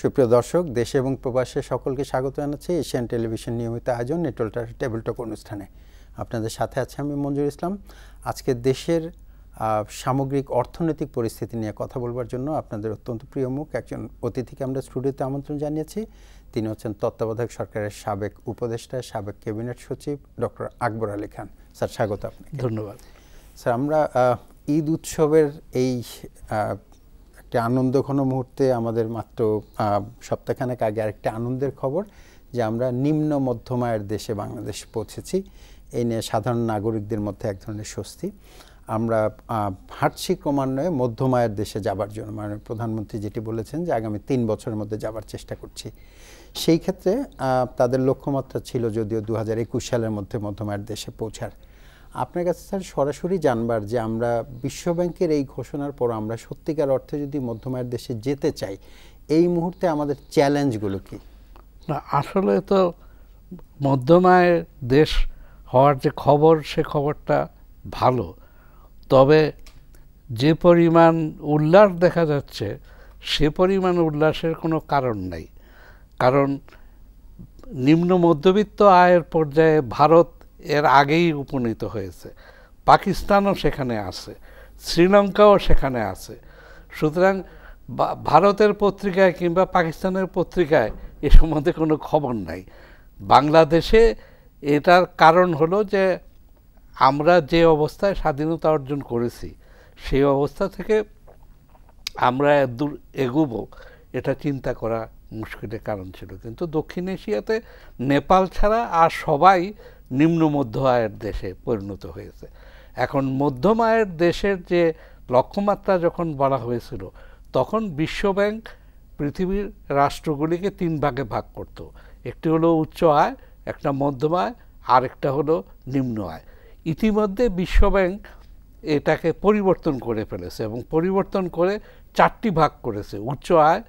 সুপ্রিয় দর্শক, দেশে এবং প্রবাসে সকলকে স্বাগত জানাচ্ছি এশিয়ান টেলিভিশন নিয়মিত আয়োজন নেটওয়ার্ক টেবিল টক অনুষ্ঠানে। আপনাদের সাথে আছি আমি মঞ্জুর ইসলাম। আজকে দেশের সামগ্রিক অর্থনৈতিক পরিস্থিতি নিয়ে কথা বলবার জন্য আপনাদের অত্যন্ত প্রিয় মুখ একজন অতিথিকে আমরা স্টুডিওতে আমন্ত্রণ জানিয়েছি। তিনি হচ্ছেন তত্ত্বাবধায়ক সরকারের সাবেক উপদেষ্টা, সাবেক ক্যাবিনেট সচিব ডক্টর আকবর আলী খান। স্যার, স্বাগত আপনাকে। ধন্যবাদ। স্যার, আমরা ঈদ উৎসবের এই একটা আনন্দঘন মুহূর্তে আমাদের মাত্র সপ্তাহখানেক আগে আরেকটা আনন্দের খবর যে আমরা নিম্ন মধ্যম আয়ের দেশে বাংলাদেশ পৌঁছেছি। এই নিয়ে সাধারণ নাগরিকদের মধ্যে এক ধরনের স্বস্তি। আমরা হাঁটছি ক্রমান্বয়ে মধ্যম আয়ের দেশে যাবার জন্য। মাননীয় প্রধানমন্ত্রী যেটি বলেছেন যে আগামী 3 বছরের মধ্যে যাবার চেষ্টা করছি। সেই ক্ষেত্রে তাদের লক্ষ্যমাত্রা ছিল যদিও 2021 সালের মধ্যে মধ্যম আয়ের দেশে পৌঁছার। আপনার কাছে স্যার সরাসরি জানবার যে আমরা বিশ্বব্যাংকের এই ঘোষণার পর আমরা সত্যিকার অর্থে যদি মধ্যম আয়ের দেশে যেতে চাই, এই মুহূর্তে আমাদের চ্যালেঞ্জগুলো কি? না, আসলে তো মধ্যম আয়ের দেশ হওয়ার যে খবর, সে খবরটা ভালো। তবে যে পরিমাণ উল্লাস দেখা যাচ্ছে, সে পরিমাণ উল্লাসের কোনো কারণ নেই। কারণ নিম্ন মধ্যবিত্ত আয়ের পর্যায়ে ভারত এর আগেই উপনীত হয়েছে, পাকিস্তানও সেখানে আছে, শ্রীলঙ্কাও সেখানে আছে। সুতরাং ভারতের পত্রিকায় কিংবা পাকিস্তানের পত্রিকায় এ সম্বন্ধে কোনো খবর নাই। বাংলাদেশে এটার কারণ হলো যে আমরা যে অবস্থায় স্বাধীনতা অর্জন করেছি, সেই অবস্থা থেকে আমরা দূর এগোবো এটা চিন্তা করা মুশকিলের কারণ ছিল। কিন্তু দক্ষিণ এশিয়াতে নেপাল ছাড়া আর সবাই নিম্ন মধ্য আয়ের দেশে পরিণত হয়েছে। এখন মধ্যম আয়ের দেশের যে লক্ষ্যমাত্রা যখন বলা হয়েছিল, তখন বিশ্বব্যাংক পৃথিবীর রাষ্ট্রগুলিকে 3 ভাগে ভাগ করত। একটি হলো উচ্চ আয়, একটা মধ্যম আয়, আর একটা হলো নিম্ন আয়। ইতিমধ্যে বিশ্বব্যাংক এটাকে পরিবর্তন করে ফেলেছে এবং পরিবর্তন করে 4টি ভাগ করেছে: উচ্চ আয়,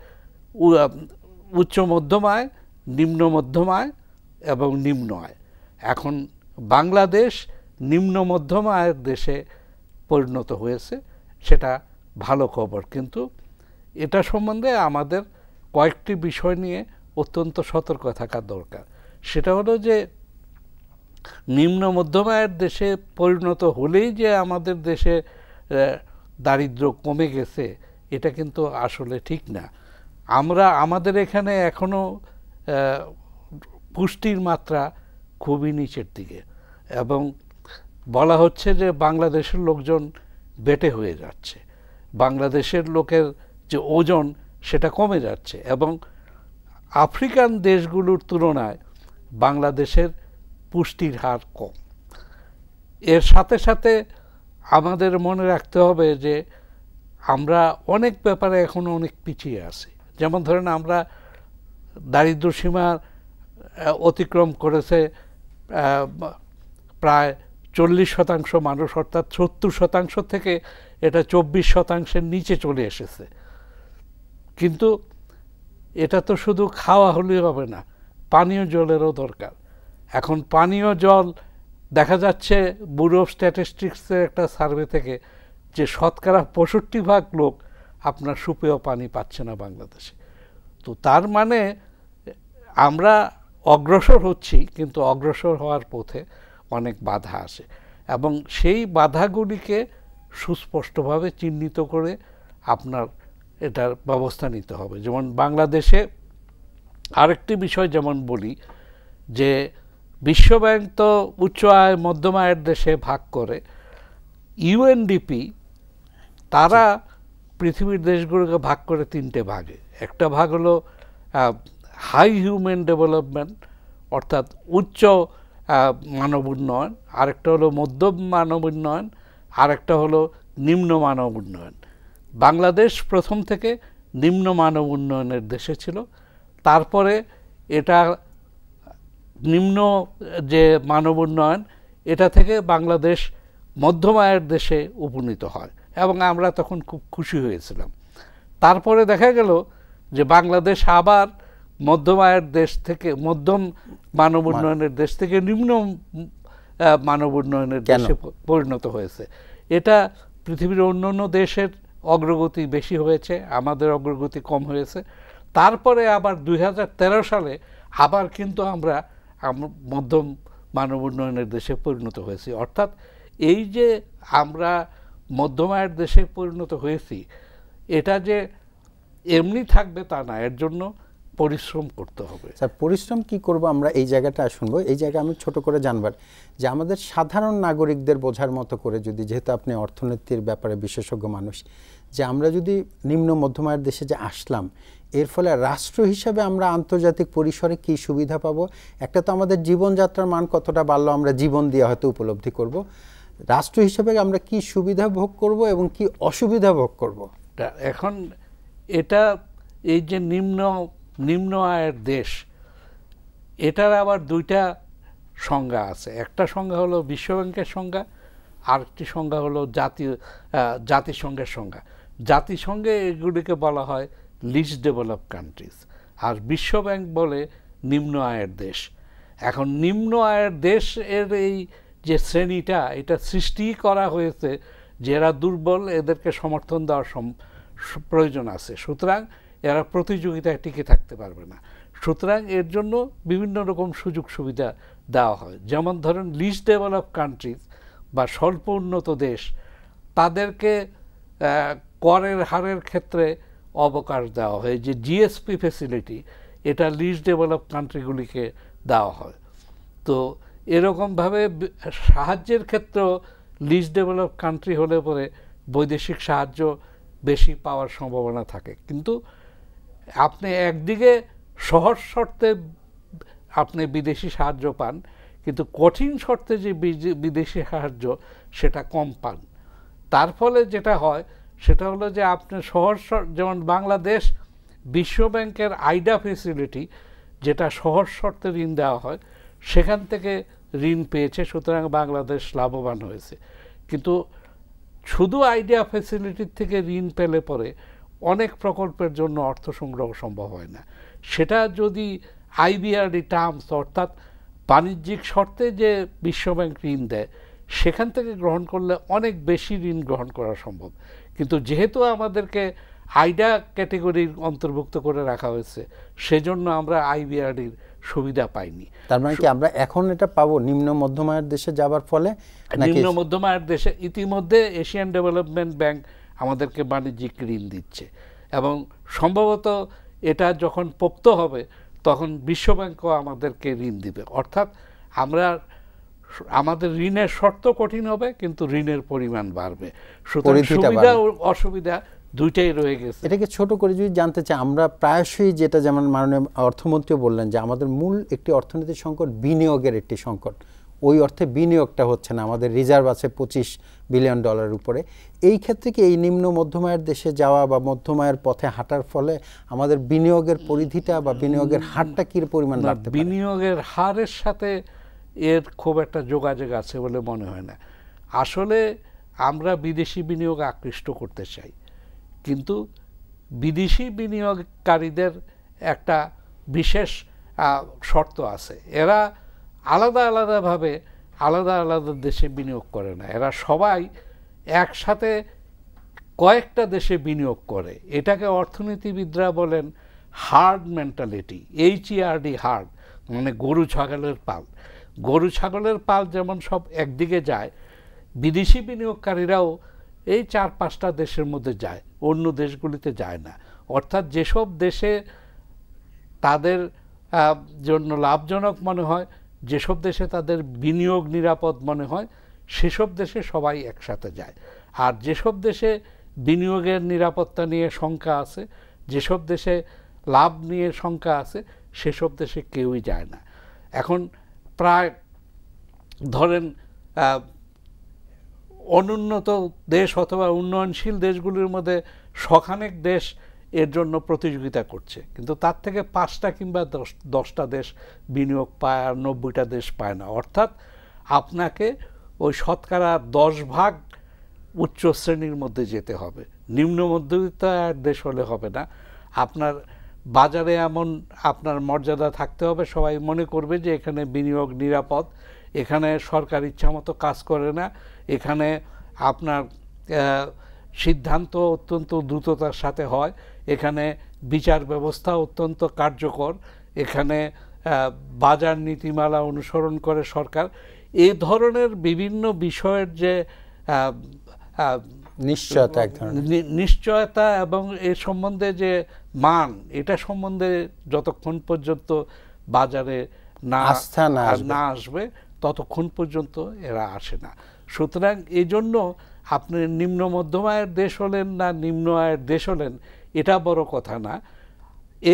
উচ্চ মধ্যম আয়, নিম্ন মধ্যম আয় এবং নিম্ন আয়। এখন বাংলাদেশ নিম্ন মধ্যম আয়ের দেশে পরিণত হয়েছে, সেটা ভালো খবর। কিন্তু এটা সম্বন্ধে আমাদের কয়েকটি বিষয় নিয়ে অত্যন্ত সতর্ক থাকা দরকার। সেটা হলো যে নিম্ন মধ্যম আয়ের দেশে পরিণত হলেই যে আমাদের দেশে দারিদ্র্য কমে গেছে, এটা কিন্তু আসলে ঠিক না। আমাদের এখানে এখনও পুষ্টির মাত্রা খুবই নিচের দিকে এবং বলা হচ্ছে যে বাংলাদেশের লোকজন বেটে হয়ে যাচ্ছে, বাংলাদেশের লোকের যে ওজন সেটা কমে যাচ্ছে এবং আফ্রিকান দেশগুলোর তুলনায় বাংলাদেশের পুষ্টির হার কম। এর সাথে সাথে আমাদের মনে রাখতে হবে যে আমরা অনেক ব্যাপারে এখনও অনেক পিছিয়ে আছি। যেমন ধরেন, আমরা দারিদ্র্য সীমা অতিক্রম করেছে প্রায় 40% মানুষ, অর্থাৎ 70% থেকে এটা 24%-এর নিচে চলে এসেছে। কিন্তু এটা তো শুধু খাওয়া হলেই হবে না, পানীয় জলেরও দরকার। এখন পানীয় জল দেখা যাচ্ছে ব্যুরো অফ স্ট্যাটিস্টিক্সের একটা সার্ভে থেকে যে 65% লোক আপনার সুপেয় পানি পাচ্ছে না বাংলাদেশে। তো তার মানে আমরা অগ্রসর হচ্ছি, কিন্তু অগ্রসর হওয়ার পথে অনেক বাধা আসে এবং সেই বাধাগুলিকে সুস্পষ্টভাবে চিহ্নিত করে আপনার এটার ব্যবস্থা নিতে হবে। যেমন বাংলাদেশে আরেকটি বিষয় যেমন বলি যে বিশ্বব্যাংক তো উচ্চ আয় মধ্যম আয়ের দেশে ভাগ করে। ইউএনডিপি তারা পৃথিবীর দেশগুলোকে ভাগ করে 3টে ভাগে। একটা ভাগ হলো হাই হিউম্যান ডেভেলপমেন্ট, অর্থাৎ উচ্চ মানব উন্নয়ন, আরেকটা হলো মধ্যম মানব উন্নয়ন, আরেকটা হলো নিম্ন মানব উন্নয়ন। বাংলাদেশ প্রথম থেকে নিম্ন মানব উন্নয়নের দেশে ছিল, তারপরে এটা নিম্ন যে মানব উন্নয়ন, এটা থেকে বাংলাদেশ মধ্যম আয়ের দেশে উপনীত হয় এবং আমরা তখন খুব খুশি হয়েছিলাম। তারপরে দেখা গেল যে বাংলাদেশ আবার মধ্যম আয়ের দেশ থেকে, মধ্যম মানব উন্নয়নের দেশ থেকে নিম্ন মানব উন্নয়নের দেশে পরিণত হয়েছে। এটা পৃথিবীর অন্যান্য দেশের অগ্রগতি বেশি হয়েছে, আমাদের অগ্রগতি কম হয়েছে। তারপরে আবার 2013 সালে আবার কিন্তু আমরা মধ্যম মানব উন্নয়নের দেশে পরিণত হয়েছি। অর্থাৎ এই যে আমরা মধ্যম আয়ের দেশে পরিণত হয়েছি, এটা যে এমনি থাকবে তা না, এর জন্য পরিশ্রম করতে হবে। স্যার, পরিশ্রম কি করব আমরা, এই জায়গাটা শুনবো। এই জায়গায় আমি ছোট করে জানবার যে আমাদের সাধারণ নাগরিকদের বোঝার মতো করে, যদি, যেহেতু আপনি অর্থনীতির ব্যাপারে বিশেষজ্ঞ মানুষ, যে আমরা যদি নিম্ন মধ্যম আয়ের দেশে যে আসলাম, এর ফলে রাষ্ট্র হিসাবে আমরা আন্তর্জাতিক পরিসরে কি সুবিধা পাবো? একটা তো আমাদের জীবনযাত্রার মান কতটা বাড়লো আমরা জীবন দিয়ে হয়তো উপলব্ধি করব। রাষ্ট্র হিসাবে আমরা কি সুবিধা ভোগ করব এবং কি অসুবিধা ভোগ করব? এখন এটা এই যে নিম্ন আয়ের দেশ, এটার আবার দুইটা সংজ্ঞা আছে। একটা সংজ্ঞা হলো বিশ্বব্যাংকের সংজ্ঞা, আরেকটি সংজ্ঞা হলো জাতিসংঘের সংজ্ঞা। জাতিসংঘে এগুলিকে বলা হয় লিস্ট ডেভেলপ কান্ট্রিজ, আর বিশ্বব্যাংক বলে নিম্ন আয়ের দেশ। এখন নিম্ন আয়ের দেশ এর এই যে শ্রেণীটা, এটা সৃষ্টি করা হয়েছে যারা দুর্বল, এদেরকে সমর্থন দেওয়ার প্রয়োজন আছে, সুতরাং এরা প্রতিযোগিতায় টিকে থাকতে পারবে না। সুতরাং এর জন্য বিভিন্ন রকম সুযোগ সুবিধা দেওয়া হয়। যেমন ধরেন লিস্ট ডেভেলপ কান্ট্রিজ বা স্বল্প উন্নত দেশ, তাদেরকে করের হারের ক্ষেত্রে অবকাশ দেওয়া হয়। যে জিএসপি ফ্যাসিলিটি, এটা লিস্ট ডেভেলপ কান্ট্রিগুলিকে দেওয়া হয়। তো এরকমভাবে সাহায্যের ক্ষেত্রেও লিস্ট ডেভেলপ কান্ট্রি হলে পরে বৈদেশিক সাহায্য বেশি পাওয়ার সম্ভাবনা থাকে। কিন্তু আপনি একদিকে সহজ শর্তে আপনি বিদেশি সাহায্য পান, কিন্তু কঠিন শর্তে যে বিদেশি সাহায্য সেটা কম পান। তার ফলে যেটা হয় সেটা হলো যে আপনি যেমন বাংলাদেশ বিশ্বব্যাংকের আইডা ফেসিলিটি, যেটা সহজ শর্তে ঋণ দেওয়া হয়, সেখান থেকে ঋণ পেয়েছে, সুতরাং বাংলাদেশ লাভবান হয়েছে। কিন্তু শুধু আইডিয়া ফ্যাসিলিটির থেকে ঋণ পেলে পরে অনেক প্রকল্পের জন্য অর্থ সংগ্রহ সম্ভব হয় না। সেটা যদি আইবিআরডি টার্মস, অর্থাৎ বাণিজ্যিক শর্তে যে বিশ্বব্যাংক ঋণ দেয়, সেখান থেকে গ্রহণ করলে অনেক বেশি ঋণ গ্রহণ করা সম্ভব। কিন্তু যেহেতু আমাদেরকে আইডা ক্যাটেগরির অন্তর্ভুক্ত করে রাখা হয়েছে, সেজন্য আমরা আইবিআরডির সুবিধা পাইনি। তার মানে কি আমরা এখন এটা পাবো নিম্ন মধ্যম আয়ের দেশে যাবার ফলে? নিম্ন মধ্যম আয়ের দেশে ইতিমধ্যে এশিয়ান ডেভেলপমেন্ট ব্যাংক আমাদেরকে বাণিজ্যিক ঋণ দিচ্ছে, এবং সম্ভবত এটা যখন পোক্ত হবে তখন বিশ্বব্যাংকও আমাদেরকে ঋণ দিবে। অর্থাৎ আমাদের ঋণের শর্ত কঠিন হবে, কিন্তু ঋণের পরিমাণ বাড়বে। সুতরাং সুবিধা ও অসুবিধা দুইটাই রয়ে গেছে। এটাকে ছোট করে যদি জানতে চাই, আমরা প্রায়শই যেটা, যেমন মাননীয় অর্থমন্ত্রীও বললেন যে আমাদের মূল একটি অর্থনৈতিক সংকট বিনিয়োগের একটি সংকট। ওই অর্থে বিনিয়োগটা হচ্ছে না, আমাদের রিজার্ভ আছে $25 বিলিয়ন উপরে। এই ক্ষেত্রে কি এই নিম্ন মধ্যম আয়ের দেশে যাওয়া বা মধ্যম আয়ের পথে হাঁটার ফলে আমাদের বিনিয়োগের পরিধিটা বা বিনিয়োগের হারটা কি পরিমাণ বাড়তে পারে? বিনিয়োগের হারের সাথে এর খুব একটা যোগাযোগ আছে বলে মনে হয় না। আসলে আমরা বিদেশি বিনিয়োগ আকৃষ্ট করতে চাই, কিন্তু বিদেশি বিনিয়োগকারীদের একটা বিশেষ শর্ত আছে। এরা আলাদা আলাদাভাবে আলাদা আলাদা দেশে বিনিয়োগ করে না, এরা সবাই একসাথে কয়েকটা দেশে বিনিয়োগ করে। এটাকে অর্থনীতিবিদরা বলেন হার্ড মেন্টালিটি, HERD, হার্ড মানে গরু ছাগলের পাল। গরু ছাগলের পাল যেমন সব একদিকে যায়, বিদেশি বিনিয়োগকারীরাও এই 4-5টা দেশের মধ্যে যায়, অন্য দেশগুলিতে যায় না। অর্থাৎ যেসব দেশে তাদের জন্য লাভজনক মনে হয়, যেসব দেশে তাদের বিনিয়োগ নিরাপদ মনে হয়, সেসব দেশে সবাই একসাথে যায়। আর যেসব দেশে বিনিয়োগের নিরাপত্তা নিয়ে শঙ্কা আছে, যেসব দেশে লাভ নিয়ে শঙ্কা আছে, সেসব দেশে কেউই যায় না। এখন প্রায় ধরেন অনুন্নত দেশ অথবা উন্নয়নশীল দেশগুলির মধ্যে শখানেক দেশ এর জন্য প্রতিযোগিতা করছে, কিন্তু তার থেকে 5টা কিংবা 10টা দেশ বিনিয়োগ পায়, আর 90টা দেশ পায় না। অর্থাৎ আপনাকে ওই শতকরা 10% উচ্চ শ্রেণীর মধ্যে যেতে হবে। নিম্ন মধ্যবিত্ত দেশ হলে হবে না। আপনার বাজারে এমন আপনার মর্যাদা থাকতে হবে, সবাই মনে করবে যে এখানে বিনিয়োগ নিরাপদ, এখানে সরকার ইচ্ছামতো কাজ করে না, এখানে আপনার সিদ্ধান্ত অত্যন্ত দ্রুততার সাথে হয়, এখানে বিচার ব্যবস্থা অত্যন্ত কার্যকর, এখানে বাজার নীতিমালা অনুসরণ করে সরকার। এ ধরনের বিভিন্ন বিষয়ের যে নিশ্চয়তা এবং এ সম্বন্ধে যে মান, এটা সম্বন্ধে যতক্ষণ পর্যন্ত বাজারে না আসবে ততক্ষণ পর্যন্ত এরা আসে না। সুতরাং এই জন্য আপনি নিম্ন মধ্যম আয়ের দেশ হলেন না নিম্ন আয়ের দেশ হলেন এটা বড় কথা না।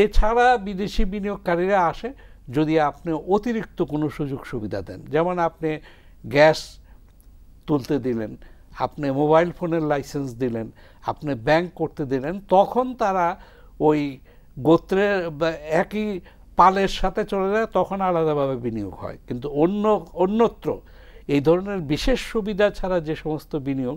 এছাড়া বিদেশি বিনিয়োগকারীরা আসে যদি আপনি অতিরিক্ত কোনো সুযোগ সুবিধা দেন, যেমন আপনি গ্যাস তুলতে দিলেন, আপনি মোবাইল ফোনের লাইসেন্স দিলেন, আপনি ব্যাংক করতে দিলেন, তখন তারা ওই গোত্রের একই পালের সাথে চলে যায়, তখন আলাদাভাবে বিনিয়োগ হয়। কিন্তু অন্যত্র এই ধরনের বিশেষ সুবিধা ছাড়া যে সমস্ত বিনিয়োগ,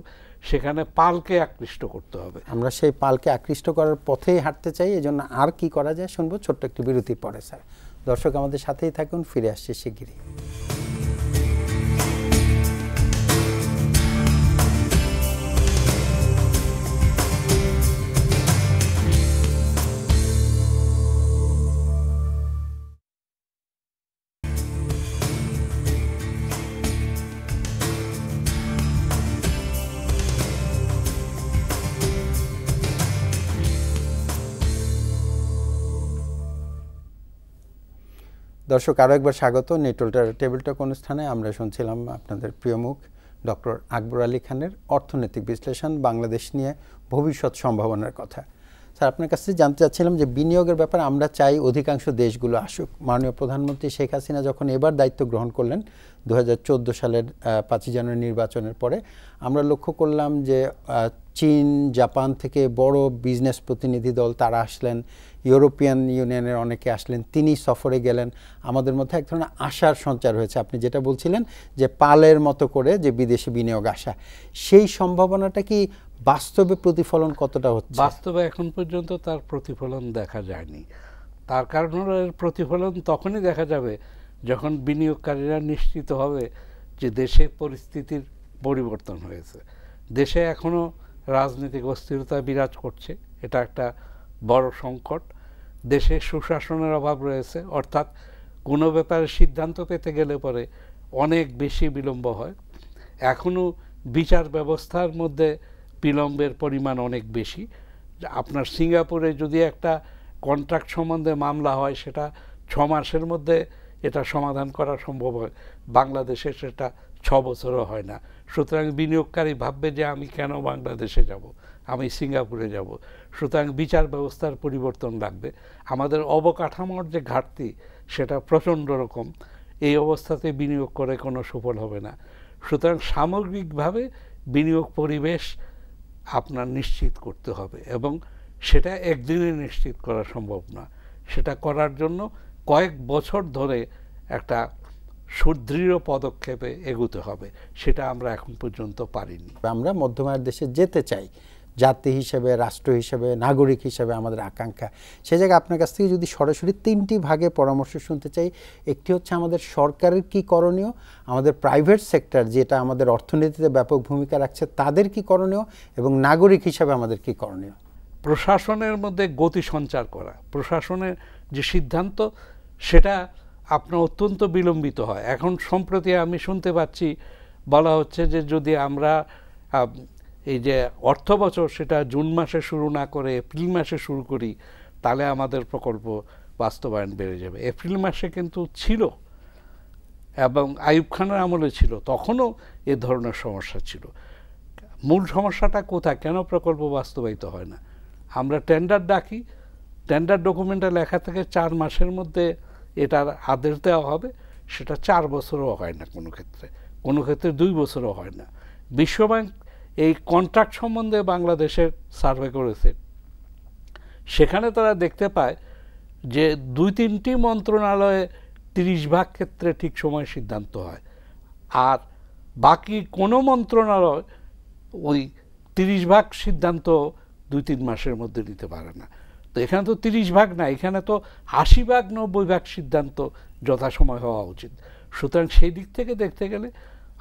সেখানে পালকে আকৃষ্ট করতে হবে। আমরা সেই পালকে আকৃষ্ট করার পথেই হাঁটতে চাই। এজন্য আর কি করা যায় শুনবো ছোট্ট একটি বিরতির পরে। স্যার, দর্শক আমাদের সাথেই থাকুন, ফিরে আসছে শিগগিরই। দর্শক আরও একবার স্বাগত নেটওয়ার্কের টেবিল টক অনুষ্ঠানে। আমরা শুনছিলাম আপনাদের প্রিয় মুখ ডক্টর আকবর আলী খানের অর্থনৈতিক বিশ্লেষণ, বাংলাদেশ নিয়ে ভবিষ্যৎ সম্ভাবনার কথা। স্যার, আপনার কাছে জানতে চাচ্ছিলাম যে বিনিয়োগের ব্যাপারে আমরা চাই অধিকাংশ দেশগুলো আসুক। মাননীয় প্রধানমন্ত্রী শেখ হাসিনা যখন এবার দায়িত্ব গ্রহণ করলেন 2014 সালের 5 জানুয়ারি নির্বাচনের পরে, আমরা লক্ষ্য করলাম যে চীন, জাপান থেকে বড় বিজনেস প্রতিনিধি দল তারা আসলেন, ইউরোপিয়ান ইউনিয়নের অনেকে আসলেন, তিনি সফরে গেলেন। আমাদের মধ্যে এক ধরনের আশার সঞ্চার হয়েছে। আপনি যেটা বলছিলেন যে পালের মতো করে যে বিদেশি বিনিয়োগ আসা, সেই সম্ভাবনাটা কি বাস্তবে প্রতিফলন কতটা হচ্ছে? বাস্তবে এখন পর্যন্ত তার প্রতিফলন দেখা যায়নি। তার কারণ হলো এর প্রতিফলন তখনই দেখা যাবে যখন বিনিয়োগকারীরা নিশ্চিত হবে যে দেশে পরিস্থিতির পরিবর্তন হয়েছে। দেশে এখনও রাজনৈতিক অস্থিরতা বিরাজ করছে, এটা একটা বড় সংকট। দেশে সুশাসনের অভাব রয়েছে, অর্থাৎ কোনো ব্যাপারে সিদ্ধান্ত পেতে গেলে পরে অনেক বেশি বিলম্ব হয়। এখনও বিচার ব্যবস্থার মধ্যে বিলম্বের পরিমাণ অনেক বেশি। আপনার সিঙ্গাপুরে যদি একটা কন্ট্রাক্ট সম্বন্ধে মামলা হয়, সেটা 6 মাসের মধ্যে এটা সমাধান করা সম্ভব হয়, বাংলাদেশে সেটা 6 বছরও হয় না। সুতরাং বিনিয়োগকারী ভাববে যে আমি কেন বাংলাদেশে যাব, আমি সিঙ্গাপুরে যাব। সুতরাং বিচার ব্যবস্থার পরিবর্তন লাগবে। আমাদের অবকাঠামোর যে ঘাটতি সেটা প্রচণ্ড রকম। এই অবস্থাতে বিনিয়োগ করে কোনো সুফল হবে না। সুতরাং সামগ্রিকভাবে বিনিয়োগ পরিবেশ আপনার নিশ্চিত করতে হবে, এবং সেটা একদিনে নিশ্চিত করা সম্ভব না। সেটা করার জন্য কয়েক বছর ধরে একটা সুদৃঢ় পদক্ষেপে এগোতে হবে। সেটা আমরা এখন পর্যন্ত পারিনি। আমরা মধ্যম আয়ের দেশে যেতে চাই, জাতি হিসেবে, রাষ্ট্র হিসেবে, নাগরিক হিসেবে আমাদের আকাঙ্ক্ষা। সে জায়গায় আপনার কাছ থেকে যদি সরাসরি 3টি ভাগে পরামর্শ শুনতে চাই। একটি হচ্ছে আমাদের সরকারের কি করণীয়, আমাদের প্রাইভেট সেক্টর যেটা আমাদের অর্থনীতিতে ব্যাপক ভূমিকা রাখছে তাদের কি করণীয়, এবং নাগরিক হিসেবে আমাদের কি করণীয়। প্রশাসনের মধ্যে গতি সঞ্চার করা, প্রশাসনের যে সিদ্ধান্ত সেটা আপনার অত্যন্ত বিলম্বিত হয়। এখন সম্প্রতি আমি শুনতে পাচ্ছি বলা হচ্ছে যে যদি আমরা এই যে অর্থ বছর সেটা জুন মাসে শুরু না করে এপ্রিল মাসে শুরু করি, তাহলে আমাদের প্রকল্প বাস্তবায়ন বেড়ে যাবে। এপ্রিল মাসে কিন্তু ছিল, এবং আইয়ুব খানের আমলে ছিল, তখনও এ ধরনের সমস্যা ছিল। মূল সমস্যাটা কোথায়, কেন প্রকল্প বাস্তবায়িত হয় না? আমরা টেন্ডার ডাকি, টেন্ডার ডকুমেন্টে লেখা থেকে 4 মাসের মধ্যে এটার আদেশ দেওয়া হবে, সেটা 4 বছরও হয় না, কোনো ক্ষেত্রে 2 বছরও হয় না। বিশ্বব্যাংক এই কন্ট্রাক্ট সম্বন্ধে বাংলাদেশের সার্ভে করেছে, সেখানে তারা দেখতে পায় যে 2-3টি মন্ত্রণালয়ে 30% ক্ষেত্রে ঠিক সময় সিদ্ধান্ত হয়, আর বাকি কোনো মন্ত্রণালয় ওই 30% সিদ্ধান্ত 2-3 মাসের মধ্যে নিতে পারে না। তো এখানে তো 30% না, এখানে তো 80-90% সিদ্ধান্ত যথাসময় হওয়া উচিত। সুতরাং সেই দিক থেকে দেখতে গেলে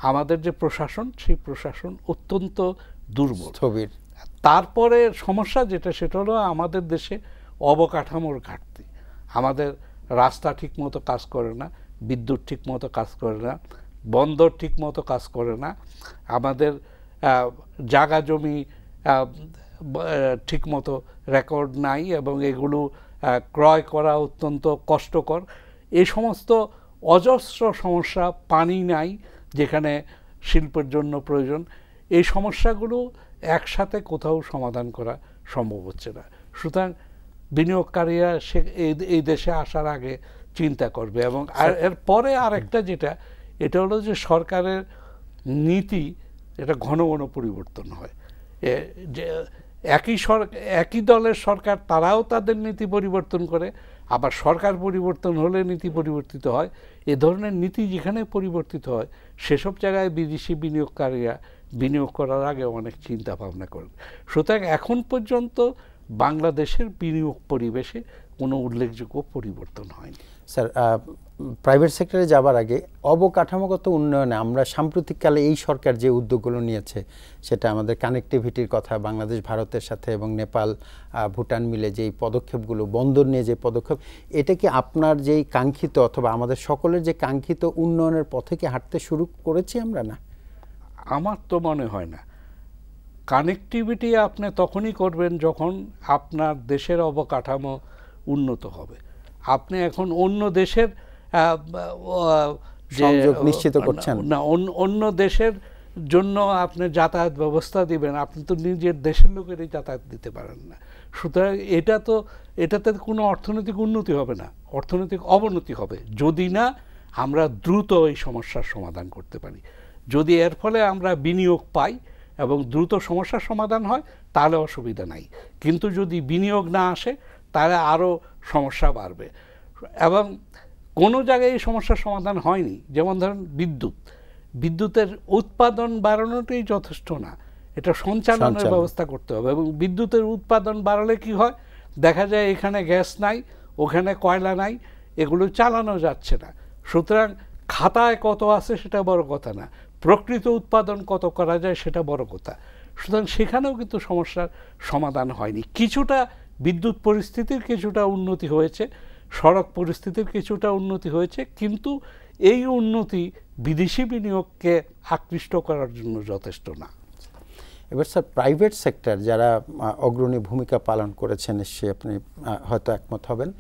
আমাদের যে প্রশাসন, সেই প্রশাসন অত্যন্ত দুর্বল, তারপরে সমস্যা যেটা সেটা হলো আমাদের দেশে অবকাঠামোর ঘাটতি। আমাদের রাস্তা ঠিকমতো কাজ করে না, বিদ্যুৎ ঠিকমতো কাজ করে না, বন্দর ঠিকমতো কাজ করে না, আমাদের জায়গা জমি ঠিকমতো রেকর্ড নাই এবং এগুলো ক্রয় করা অত্যন্ত কষ্টকর। এই সমস্ত অজস্র সমস্যা, পানি নাই যেখানে শিল্পের জন্য প্রয়োজন, এই সমস্যাগুলো একসাথে কোথাও সমাধান করা সম্ভব হচ্ছে না। সুতরাং বিনিয়োগকারীরা এই দেশে আসার আগে চিন্তা করবে। এবং এর পরে আরেকটা যেটা, এটা হলো যে সরকারের নীতি এটা ঘন ঘন পরিবর্তন হয়। যে একই দলের সরকার, তারাও তাদের নীতি পরিবর্তন করে, আবার সরকার পরিবর্তন হলে নীতি পরিবর্তিত হয়। এ ধরনের নীতি যেখানে পরিবর্তিত হয় সেসব জায়গায় বিদেশি বিনিয়োগকারীরা বিনিয়োগ করার আগে অনেক চিন্তা ভাবনা করবে। সুতরাং এখন পর্যন্ত বাংলাদেশের বিনিয়োগ পরিবেশে কোনো উল্লেখযোগ্য পরিবর্তন হয়নি। স্যার, প্রাইভেট সেক্টরে যাবার আগে অবকাঠামোগত উন্নয়নে আমরা সাম্প্রতিককালে এই সরকার যে উদ্যোগগুলো নিয়েছে, সেটা আমাদের কানেক্টিভিটির কথা, বাংলাদেশ ভারতের সাথে এবং নেপাল ভুটান মিলে যেই পদক্ষেপগুলো, বন্দর নিয়ে যে পদক্ষেপ, এটা কি আপনার যেই কাঙ্ক্ষিত অথবা আমাদের সকলের যে কাঙ্ক্ষিত উন্নয়নের পথে কি হাঁটতে শুরু করেছি আমরা? না, আমার তো মনে হয় না। কানেক্টিভিটি আপনি তখনই করবেন যখন আপনার দেশের অবকাঠামো উন্নত হবে। আপনি এখন অন্য দেশের সংযোগ নিশ্চিত করছেন না, অন্য দেশের জন্য আপনি যাতায়াত ব্যবস্থা দিবেন, আপনি তো নিজের দেশের লোকেরই যাতায়াত দিতে পারেন না। সুতরাং এটাতে কোনো অর্থনৈতিক উন্নতি হবে না, অর্থনৈতিক অবনতি হবে যদি না আমরা দ্রুত এই সমস্যার সমাধান করতে পারি। যদি এর ফলে আমরা বিনিয়োগ পাই এবং দ্রুত সমস্যার সমাধান হয় তাহলে অসুবিধা নাই, কিন্তু যদি বিনিয়োগ না আসে তাহলে আরও সমস্যা বাড়বে। এবং কোনো জায়গায় এই সমস্যার সমাধান হয়নি। যেমন ধরেন বিদ্যুতের উৎপাদন বাড়ানোটাই যথেষ্ট না, এটা সঞ্চালনের ব্যবস্থা করতে হবে। এবং বিদ্যুতের উৎপাদন বাড়ালে কি হয়, দেখা যায় এখানে গ্যাস নাই, ওখানে কয়লা নাই, এগুলো চালানো যাচ্ছে না। সুতরাং খাতায় কত আছে সেটা বড় কথা না, প্রকৃত উৎপাদন কত করা যায় সেটা বড় কথা। সুতরাং সেখানেও কিন্তু সমস্যার সমাধান হয়নি। কিছুটা বিদ্যুৎ পরিস্থিতির কিছুটা উন্নতি হয়েছে, সড়ক পরিস্থিতির কিছুটা উন্নতি হয়েছে, কিন্তু এই উন্নতি বিদেশি বিনিয়োগকে আকৃষ্ট করার জন্য যথেষ্ট না। এবার স্যার, প্রাইভেট সেক্টর যারা অগ্রণী ভূমিকা পালন করেছেন, নিশ্চয়ই আপনি হয়তো একমত হবেন,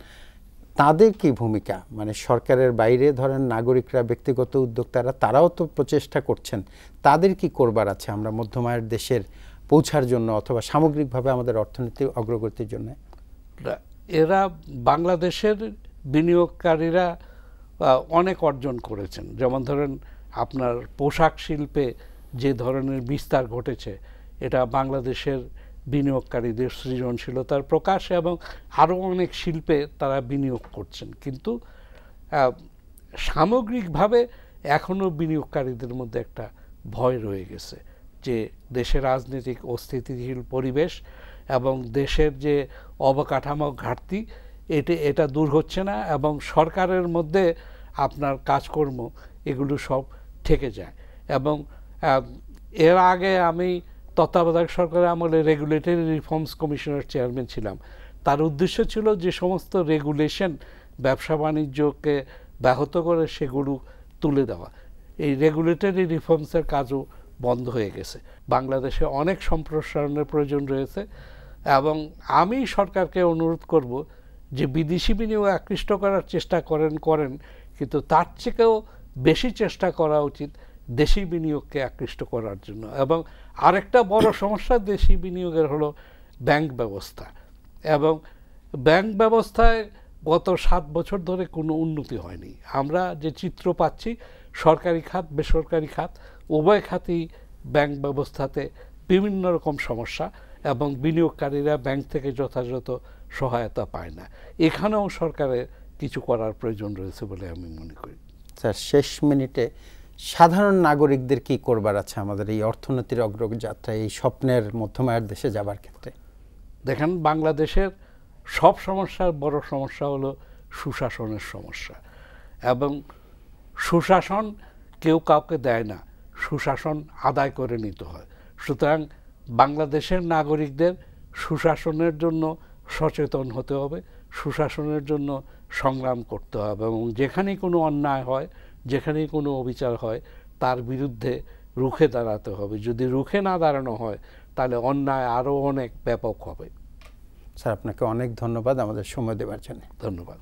তাদের কি ভূমিকা? মানে সরকারের বাইরে ধরেন নাগরিকরা, ব্যক্তিগত উদ্যোক্তারা, তারাও তো প্রচেষ্টা করছেন, তাদের কি করবার আছে আমরা মধ্যম আয়ের দেশের পৌঁছার জন্য অথবা সামগ্রিকভাবে আমাদের অর্থনীতির অগ্রগতির জন্য? এরা বাংলাদেশের বিনিয়োগকারীরা অনেক অর্জন করেছেন। যেমন ধরেন আপনার পোশাক শিল্পে যে ধরনের বিস্তার ঘটেছে, এটা বাংলাদেশের বিনিয়োগকারীদের সৃজনশীলতার প্রকাশ, এবং আরও অনেক শিল্পে তারা বিনিয়োগ করছেন। কিন্তু সামগ্রিকভাবে এখনও বিনিয়োগকারীদের মধ্যে একটা ভয় রয়ে গেছে যে দেশের রাজনৈতিক অস্থিতিশীল পরিবেশ এবং দেশের যে অবকাঠামো ঘাটতি, এটা দূর হচ্ছে না, এবং সরকারের মধ্যে আপনার কাজকর্ম এগুলো সব থেকে যায়। এবং এর আগে আমি তত্ত্বাবধায়ক সরকারের আমলে রেগুলেটরি রিফর্মস কমিশনের চেয়ারম্যান ছিলাম। তার উদ্দেশ্য ছিল যে সমস্ত রেগুলেশন ব্যবসা বাণিজ্যকে ব্যাহত করে সেগুলো তুলে দেওয়া। এই রেগুলেটরি রিফর্মসের কাজও বন্ধ হয়ে গেছে। বাংলাদেশে অনেক সম্প্রসারণের প্রয়োজন রয়েছে, এবং আমি সরকারকে অনুরোধ করব যে বিদেশি বিনিয়োগ আকৃষ্ট করার চেষ্টা করেন, কিন্তু তার থেকেও বেশি চেষ্টা করা উচিত দেশি বিনিয়োগকে আকৃষ্ট করার জন্য। এবং আরেকটা বড় সমস্যা দেশি বিনিয়োগের হলো ব্যাংক ব্যবস্থা। এবং ব্যাংক ব্যবস্থায় গত 7 বছর ধরে কোনো উন্নতি হয়নি। আমরা যে চিত্র পাচ্ছি, সরকারি খাত বেসরকারি খাত উভয় খাতেই ব্যাংক ব্যবস্থাতে বিভিন্ন রকম সমস্যা, এবং বিনিয়োগকারীরা ব্যাংক থেকে যথাযথ সহায়তা পায় না। এখানেও সরকারের কিছু করার প্রয়োজন রয়েছে বলে আমি মনে করি। স্যার, শেষ মিনিটে সাধারণ নাগরিকদের কি করবার আছে আমাদের এই অর্থনীতির অগ্রযাত্রা, এই স্বপ্নের মধ্যম আয়ের দেশে যাবার ক্ষেত্রে? দেখেন, বাংলাদেশের সব সমস্যার বড় সমস্যা হলো সুশাসনের সমস্যা, এবং সুশাসন কেউ কাউকে দেয় না, সুশাসন আদায় করে নিতে হয়। সুতরাং বাংলাদেশের নাগরিকদের সুশাসনের জন্য সচেতন হতে হবে, সুশাসনের জন্য সংগ্রাম করতে হবে, এবং যেখানেই কোনো অন্যায় হয়, যেখানেই কোনো অবিচার হয়, তার বিরুদ্ধে রুখে দাঁড়াতে হবে। যদি রুখে না দাঁড়ানো হয় তাহলে অন্যায় আরও অনেক ব্যাপক হবে। স্যার, আপনাকে অনেক ধন্যবাদ আমাদের সময় দেওয়ার জন্য। ধন্যবাদ।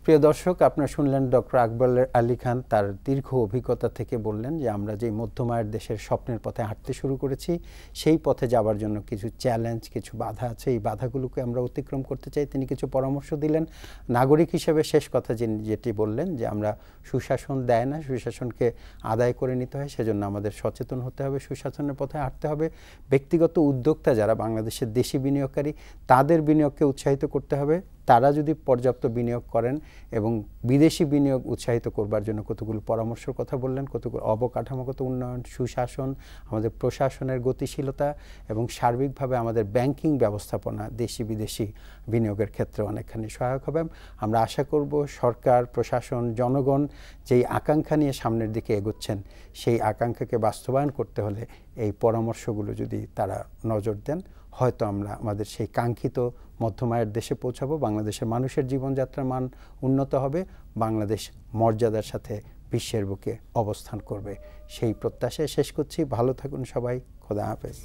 প্রিয় দর্শক, আপনারা শুনলেন ডক্টর আকবর আলী খান তার দীর্ঘ অভিজ্ঞতা থেকে বললেন যে আমরা যে মধ্যম আয়ের দেশের স্বপ্নের পথে হাঁটতে শুরু করেছি, সেই পথে যাবার জন্য কিছু চ্যালেঞ্জ, কিছু বাধা আছে। এই বাধাগুলোকে আমরা অতিক্রম করতে চাই। তিনি কিছু পরামর্শ দিলেন। নাগরিক হিসেবে শেষ কথা যেটি বললেন যে আমরা সুশাসন দেয় না, সুশাসনকে আদায় করে নিতে হয়, সেজন্য আমাদের সচেতন হতে হবে, সুশাসনের পথে হাঁটতে হবে। ব্যক্তিগত উদ্যোক্তা যারা বাংলাদেশের দেশি বিনিয়োগকারী, তাদের বিনিয়োগকে উৎসাহিত করতে হবে। তারা যদি পর্যাপ্ত বিনিয়োগ করেন এবং বিদেশি বিনিয়োগ উৎসাহিত করবার জন্য কতগুলো পরামর্শের কথা বললেন, কতগুলো অবকাঠামোগত উন্নয়ন, সুশাসন, আমাদের প্রশাসনের গতিশীলতা এবং সার্বিকভাবে আমাদের ব্যাংকিং ব্যবস্থাপনা দেশি বিদেশি বিনিয়োগের ক্ষেত্রে অনেকখানি সহায়ক হবে। আমরা আশা করব সরকার, প্রশাসন, জনগণ যেই আকাঙ্ক্ষা নিয়ে সামনের দিকে এগোচ্ছেন, সেই আকাঙ্ক্ষাকে বাস্তবায়ন করতে হলে এই পরামর্শগুলো যদি তারা নজর দেন, হয়তো আমরা আমাদের সেই কাঙ্ক্ষিত মধ্যম আয়ের দেশে পৌঁছাবো। বাংলাদেশের মানুষের জীবনযাত্রার মান উন্নত হবে, বাংলাদেশ মর্যাদার সাথে বিশ্বের বুকে অবস্থান করবে। সেই প্রত্যাশায় শেষ করছি। ভালো থাকুন সবাই। খোদা হাফেজ।